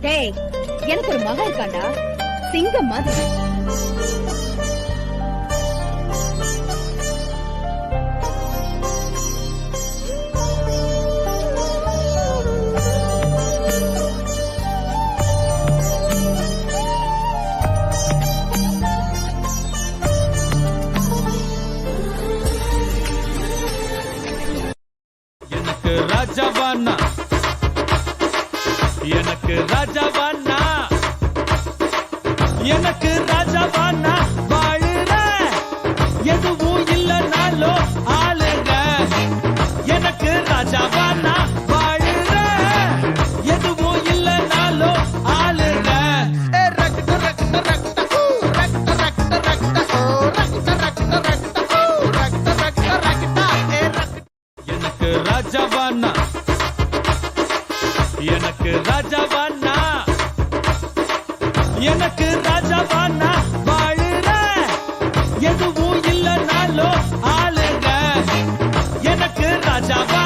டேய், எனக்கு ஒரு மகன் இருக்காண்டா, சிங்கம் மாதிரி. ராஜாவானா எனக்கு ராஜாவானா எனக்கு ராஜாவானா வாழுற எதுவும் இல்லனாலோ ஆளுங்க எனக்கு ராஜாவானா வாழுற எதுவும் இல்லனாலோ ஆளுங்க எனக்கு ராஜாவானா எனக்கு ராஜாவானா எனக்கு ராஜாவானா வாழுற எதுவும் இல்லனாலோ ஆளுங்க எனக்கு ராஜாவா